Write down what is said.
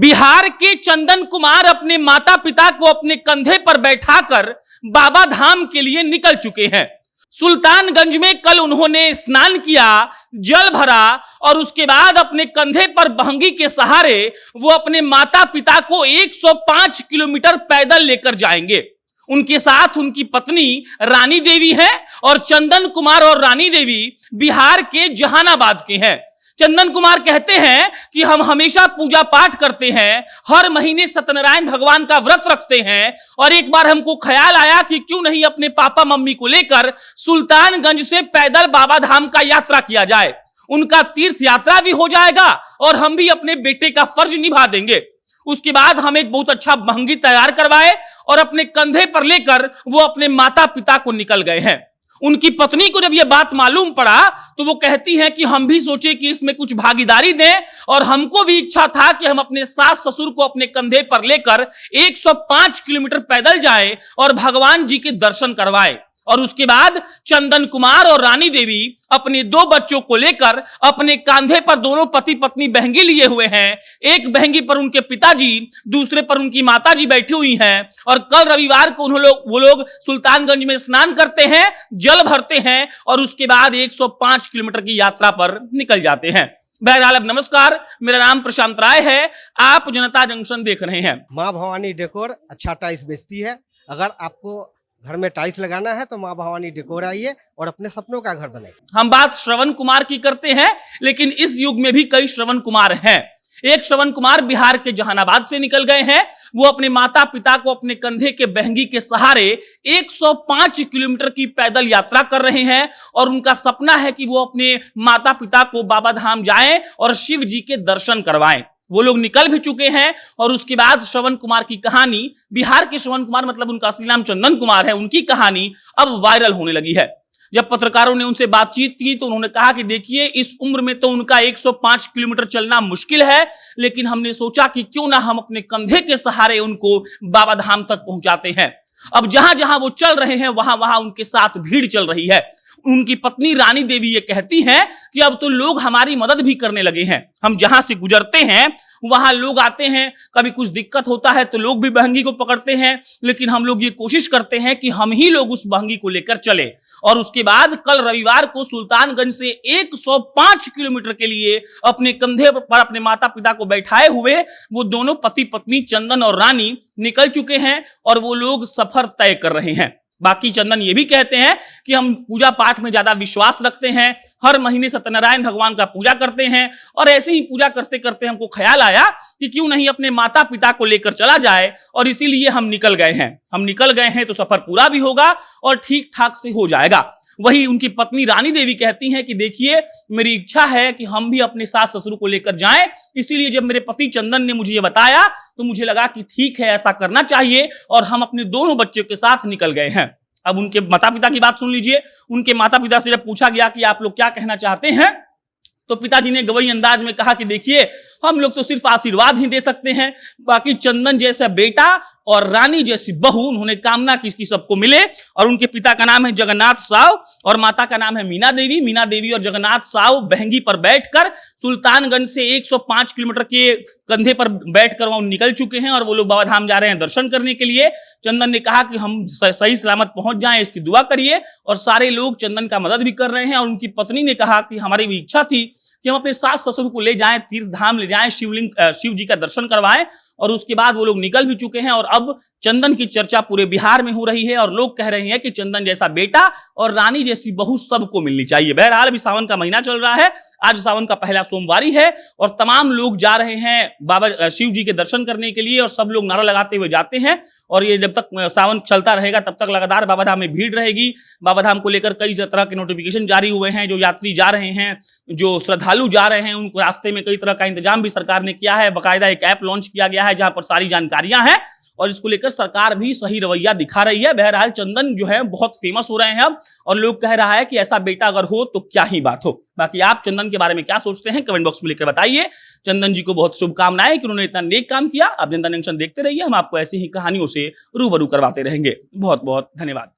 बिहार के चंदन कुमार अपने माता पिता को अपने कंधे पर बैठाकर बाबा धाम के लिए निकल चुके हैं। सुल्तानगंज में कल उन्होंने स्नान किया, जल भरा और उसके बाद अपने कंधे पर बहंगी के सहारे वो अपने माता पिता को 105 किलोमीटर पैदल लेकर जाएंगे। उनके साथ उनकी पत्नी रानी देवी है और चंदन कुमार और रानी देवी बिहार के जहानाबाद के हैं। चंदन कुमार कहते हैं कि हम हमेशा पूजा पाठ करते हैं, हर महीने सत्यनारायण भगवान का व्रत रखते हैं और एक बार हमको ख्याल आया कि क्यों नहीं अपने पापा मम्मी को लेकर सुल्तानगंज से पैदल बाबा धाम का यात्रा किया जाए। उनका तीर्थ यात्रा भी हो जाएगा और हम भी अपने बेटे का फर्ज निभा देंगे। उसके बाद हम एक बहुत अच्छा बहंगी तैयार करवाए और अपने कंधे पर लेकर वो अपने माता पिता को निकल गए हैं। उनकी पत्नी को जब यह बात मालूम पड़ा तो वो कहती हैं कि हम भी सोचे कि इसमें कुछ भागीदारी दें और हमको भी इच्छा था कि हम अपने सास ससुर को अपने कंधे पर लेकर 105 किलोमीटर पैदल जाएं और भगवान जी के दर्शन करवाएं। और उसके बाद चंदन कुमार और रानी देवी अपने 2 बच्चों को लेकर अपने कंधे पर दोनों पति पत्नी बहंगी लिए हुए हैं। एक बहंगी पर उनके पिताजी, दूसरे पर उनकी माताजी बैठी हुई हैं और कल रविवार को वो लोग सुल्तानगंज में स्नान करते हैं, जल भरते हैं और उसके बाद 105 किलोमीटर की यात्रा पर निकल जाते हैं। बहरहाल, अब नमस्कार, मेरा नाम प्रशांत राय है, आप जनता जंक्शन देख रहे हैं। माँ भवानी डेकोर अच्छा टाइल्स बेचती है। अगर आपको घर में टाइल्स लगाना है तो माँ भवानी डेकोर आइए और अपने सपनों का घर बनाइए। हम बात श्रवण कुमार की करते हैं, लेकिन इस युग में भी कई श्रवण कुमार हैं। एक श्रवण कुमार बिहार के जहानाबाद से निकल गए हैं। वो अपने माता पिता को अपने कंधे के बहंगी के सहारे 105 किलोमीटर की पैदल यात्रा कर रहे हैं और उनका सपना है कि वो अपने माता पिता को बाबा धाम जाएं और शिव जी के दर्शन करवाएं। वो लोग निकल भी चुके हैं और उसके बाद श्रवण कुमार की कहानी, बिहार के श्रवण कुमार मतलब उनका असली नाम चंदन कुमार है, उनकी कहानी अब वायरल होने लगी है। जब पत्रकारों ने उनसे बातचीत की तो उन्होंने कहा कि देखिए, इस उम्र में तो उनका 105 किलोमीटर चलना मुश्किल है, लेकिन हमने सोचा कि क्यों ना हम अपने कंधे के सहारे उनको बाबा धाम तक पहुंचाते हैं। अब जहां जहां वो चल रहे हैं वहां वहां उनके साथ भीड़ चल रही है। उनकी पत्नी रानी देवी ये कहती हैं कि अब तो लोग हमारी मदद भी करने लगे हैं। हम जहां से गुजरते हैं वहां लोग आते हैं, कभी कुछ दिक्कत होता है तो लोग भी बहंगी को पकड़ते हैं, लेकिन हम लोग ये कोशिश करते हैं कि हम ही लोग उस बहंगी को लेकर चले। और उसके बाद कल रविवार को सुल्तानगंज से 105 किलोमीटर के लिए अपने कंधे पर अपने माता पिता को बैठाए हुए वो दोनों पति पत्नी चंदन और रानी निकल चुके हैं और वो लोग सफर तय कर रहे हैं। बाकी चंदन ये भी कहते हैं कि हम पूजा पाठ में ज्यादा विश्वास रखते हैं, हर महीने सत्यनारायण भगवान का पूजा करते हैं और ऐसे ही पूजा करते करते हमको ख्याल आया कि क्यों नहीं अपने माता पिता को लेकर चला जाए और इसीलिए हम निकल गए हैं। हम निकल गए हैं तो सफर पूरा भी होगा और ठीक ठाक से हो जाएगा। वही उनकी पत्नी रानी देवी कहती हैं कि देखिए, मेरी इच्छा है कि हम भी अपने सास ससुर को लेकर जाएं, इसीलिए जब मेरे पति चंदन ने मुझे ये बताया तो मुझे लगा कि ठीक है, ऐसा करना चाहिए और हम अपने दोनों बच्चों के साथ निकल गए हैं। अब उनके माता पिता की बात सुन लीजिए। उनके माता पिता से जब पूछा गया कि आप लोग क्या कहना चाहते हैं तो पिताजी ने गवई अंदाज में कहा कि देखिए, हम लोग तो सिर्फ आशीर्वाद ही दे सकते हैं, बाकी चंदन जैसा बेटा और रानी जैसी बहू उन्होंने कामना की कि सबको मिले। और उनके पिता का नाम है जगन्नाथ साव और माता का नाम है मीना देवी। मीना देवी और जगन्नाथ साव बहंगी पर बैठकर सुल्तानगंज से 105 किलोमीटर के कंधे पर बैठकर वहां निकल चुके हैं और वो लोग बाबा धाम जा रहे हैं दर्शन करने के लिए। चंदन ने कहा कि हम सही सलामत पहुंच जाएं, इसकी दुआ करिए और सारे लोग चंदन का मदद भी कर रहे हैं। और उनकी पत्नी ने कहा कि हमारी भी इच्छा थी कि हम अपने सास ससुर को ले जाएं, तीर्थ धाम ले जाएं, शिव जी का दर्शन करवाएं। और उसके बाद वो लोग निकल भी चुके हैं और अब चंदन की चर्चा पूरे बिहार में हो रही है और लोग कह रहे हैं कि चंदन जैसा बेटा और रानी जैसी बहू सबको मिलनी चाहिए। बहरहाल, अभी सावन का महीना चल रहा है, आज सावन का पहला सोमवारी है और तमाम लोग जा रहे हैं बाबा शिव जी के दर्शन करने के लिए और सब लोग नारा लगाते हुए जाते हैं। और ये जब तक सावन चलता रहेगा तब तक लगातार बाबा धाम में भीड़ रहेगी। बाबा धाम को लेकर कई तरह के नोटिफिकेशन जारी हुए हैं। जो यात्री जा रहे हैं, जो श्रद्धालु जा रहे हैं, उनको रास्ते में कई तरह का इंतजाम भी सरकार ने किया है। बाकायदा एक ऐप लॉन्च किया गया है जहां पर सारी जानकारियां हैं और इसको लेकर सरकार भी सही रवैया दिखा रही है। बहरहाल, चंदन जो है बहुत फेमस हो रहे हैं अब और लोग कह रहा है कि ऐसा बेटा अगर हो तो क्या ही बात हो। बाकी आप चंदन के बारे में क्या सोचते हैं कमेंट बॉक्स में लिखकर बताइए। चंदन जी को बहुत शुभकामनाएं कि उन्होंने इतना नेक काम किया। आप जनता जंक्शन देखते रहिए, हम आपको ऐसी ही कहानियों से रूबरू करवाते रहेंगे। बहुत बहुत धन्यवाद।